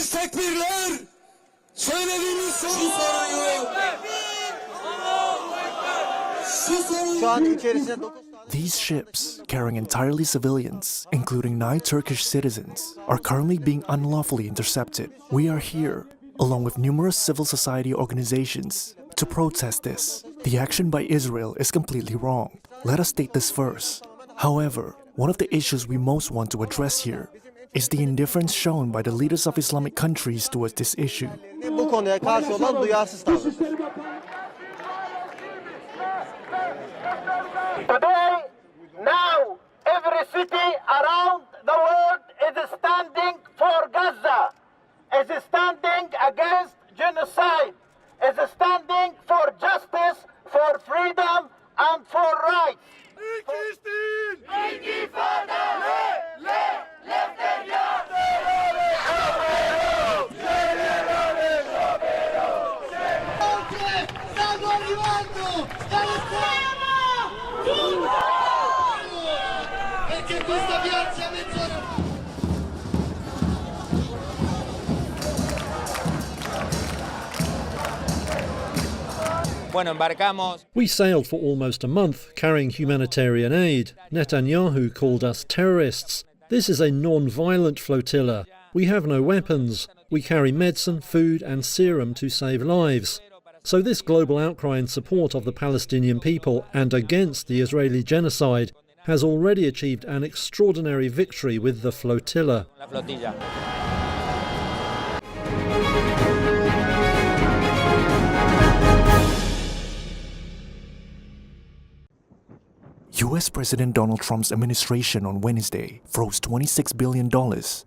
Verdiğiniz tekbirler, söylediğiniz These ships, carrying entirely civilians, including 9 Turkish citizens, are currently being unlawfully intercepted. We are here, along with numerous civil society organizations, to protest this. The action by Israel is completely wrong. Let us state this first. However, one of the issues we most want to address here is the indifference shown by the leaders of Islamic countries towards this issue. Today, now, every city around the world is standing for Gaza, is standing against genocide, is standing for justice, for freedom, and for rights. We sailed for almost a month carrying humanitarian aid. Netanyahu called us terrorists. This is a non-violent flotilla. We have no weapons. We carry medicine, food and serum to save lives. So this global outcry in support of the Palestinian people and against the Israeli genocide has already achieved an extraordinary victory with the flotilla. US President Donald Trump's administration on Wednesday froze $26 billion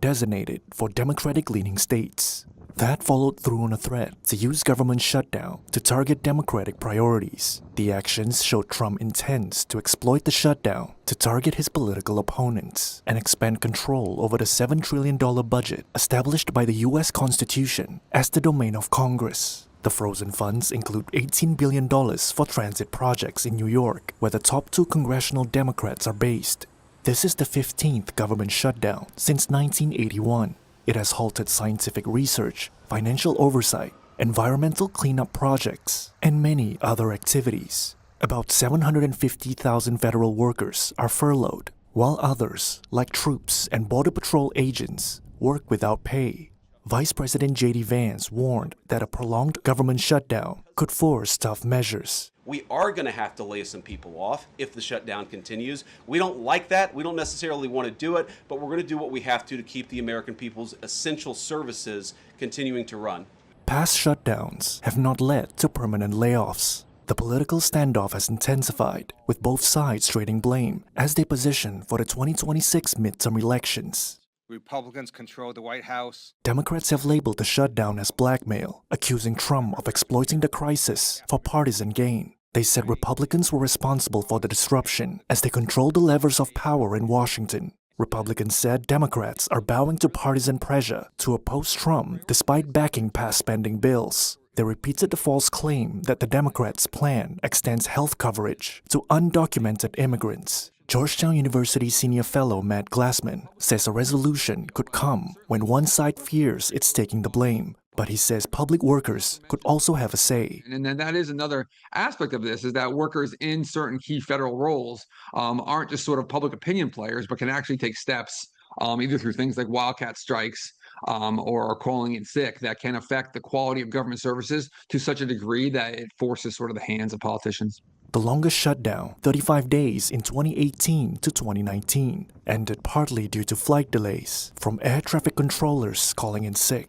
designated for Democratic-leaning states. That followed through on a threat to use government shutdown to target Democratic priorities. The actions showed Trump intends to exploit the shutdown to target his political opponents and expand control over the $7 trillion budget established by the US Constitution as the domain of Congress. The frozen funds include $18 billion for transit projects in New York, where the top 2 congressional Democrats are based. This is the 15th government shutdown since 1981. It has halted scientific research, financial oversight, environmental cleanup projects, and many other activities. About 750,000 federal workers are furloughed, while others, like troops and Border Patrol agents, work without pay. Vice President J.D. Vance warned that a prolonged government shutdown could force tough measures. We are going to have to lay some people off if the shutdown continues. We don't like that. We don't necessarily want to do it, but we're going to do what we have to keep the American people's essential services continuing to run. Past shutdowns have not led to permanent layoffs. The political standoff has intensified, with both sides trading blame as they position for the 2026 midterm elections. Republicans control the White House. Democrats have labeled the shutdown as blackmail, accusing Trump of exploiting the crisis for partisan gain. They said Republicans were responsible for the disruption as they control the levers of power in Washington. Republicans said Democrats are bowing to partisan pressure to oppose Trump despite backing past spending bills. They repeated the false claim that the Democrats' plan extends health coverage to undocumented immigrants. Georgetown University senior fellow Matt Glassman says a resolution could come when one side fears it's taking the blame, but he says public workers could also have a say. And then that is another aspect of this, is that workers in certain key federal roles aren't just sort of public opinion players, but can actually take steps either through things like wildcat strikes or calling in sick that can affect the quality of government services to such a degree that it forces sort of the hands of politicians. The longest shutdown, 35 days in 2018 to 2019, ended partly due to flight delays from air traffic controllers calling in sick.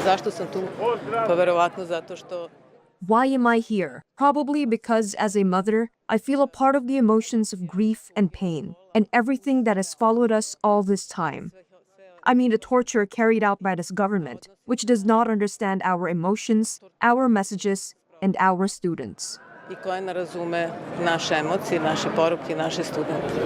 zašto sam tu? Pa verovatno zato što... Why am I here? Probably because, as a mother, I feel a part of the emotions of grief and pain, and everything that has followed us all this time. I mean the torture carried out by this government, which does not understand our emotions, our messages, and our students. I koja ne razume naše emocije, naše poruke, naše studente.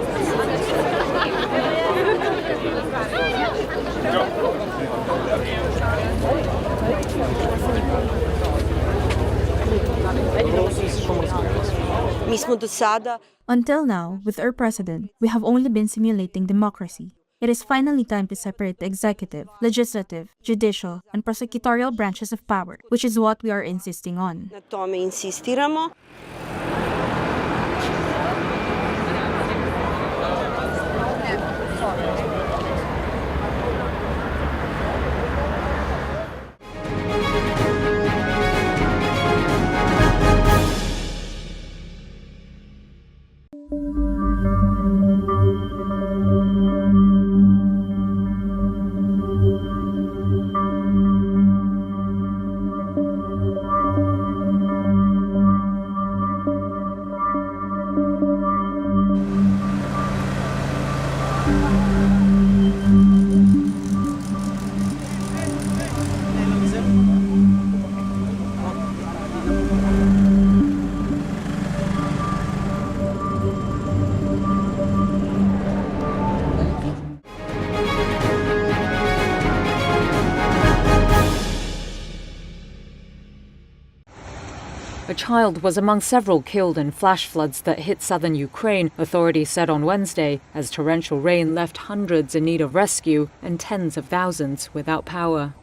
Until now, with our president, we have only been simulating democracy. It is finally time to separate the executive, legislative, judicial, and prosecutorial branches of power, which is what we are insisting on. Na tome insistiramo. A child was among several killed in flash floods that hit southern Ukraine, authorities said on Wednesday, as torrential rain left hundreds in need of rescue and tens of thousands without power.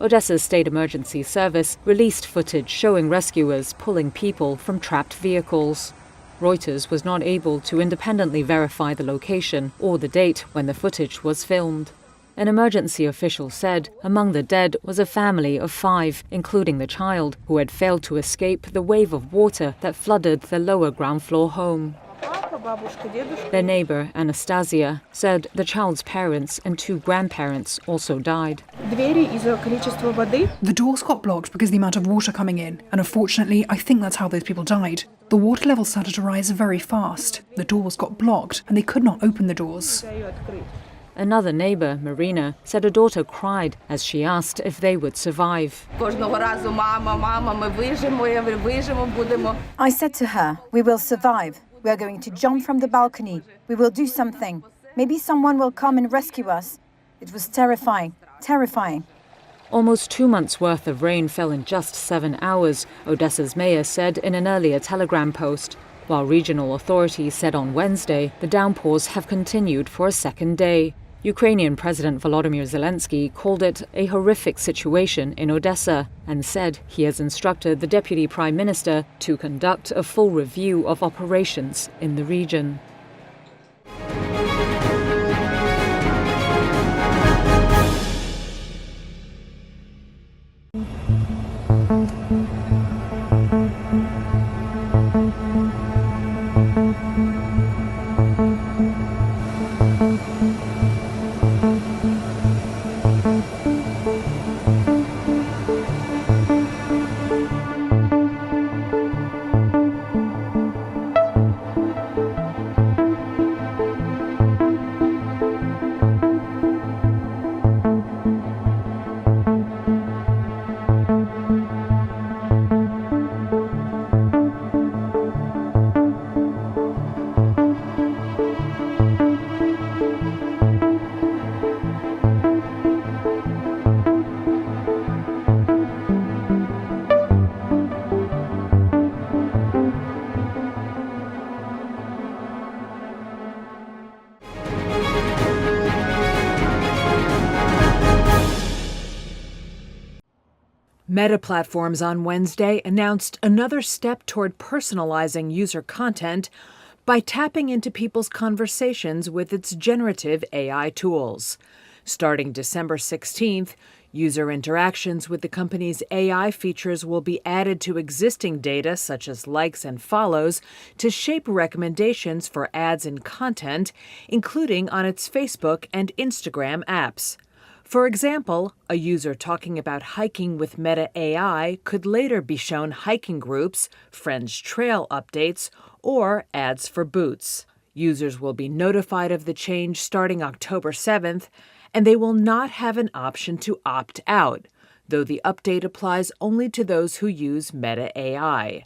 Odessa's State Emergency Service released footage showing rescuers pulling people from trapped vehicles. Reuters was not able to independently verify the location or the date when the footage was filmed. An emergency official said among the dead was a family of 5, including the child, who had failed to escape the wave of water that flooded their lower ground floor home. Their neighbor, Anastasia, said the child's parents and 2 grandparents also died. The doors got blocked because of the amount of water coming in, and unfortunately, I think that's how those people died. The water level started to rise very fast. The doors got blocked, and they could not open the doors. Another neighbor, Marina, said her daughter cried as she asked if they would survive. I said to her, "We will survive. We are going to jump from the balcony. We will do something. Maybe someone will come and rescue us." It was terrifying, terrifying. Almost 2 months' worth of rain fell in just 7 hours, Odessa's mayor said in an earlier Telegram post, while regional authorities said on Wednesday the downpours have continued for a second day. Ukrainian President Volodymyr Zelensky called it a horrific situation in Odessa and said he has instructed the Deputy Prime Minister to conduct a full review of operations in the region. Meta Platforms on Wednesday announced another step toward personalizing user content by tapping into people's conversations with its generative AI tools. Starting December 16th, user interactions with the company's AI features will be added to existing data such as likes and follows to shape recommendations for ads and content, including on its Facebook and Instagram apps. For example, a user talking about hiking with Meta AI could later be shown hiking groups, friends' trail updates, or ads for boots. Users will be notified of the change starting October 7th, and they will not have an option to opt out, though the update applies only to those who use Meta AI.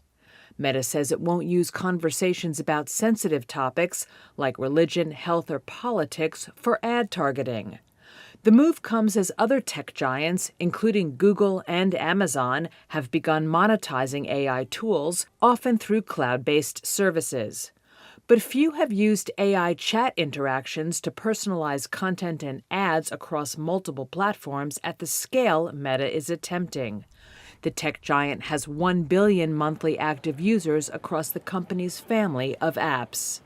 Meta says it won't use conversations about sensitive topics like religion, health, or politics for ad targeting. The move comes as other tech giants, including Google and Amazon, have begun monetizing AI tools, often through cloud-based services. But few have used AI chat interactions to personalize content and ads across multiple platforms at the scale Meta is attempting. The tech giant has 1 billion monthly active users across the company's family of apps.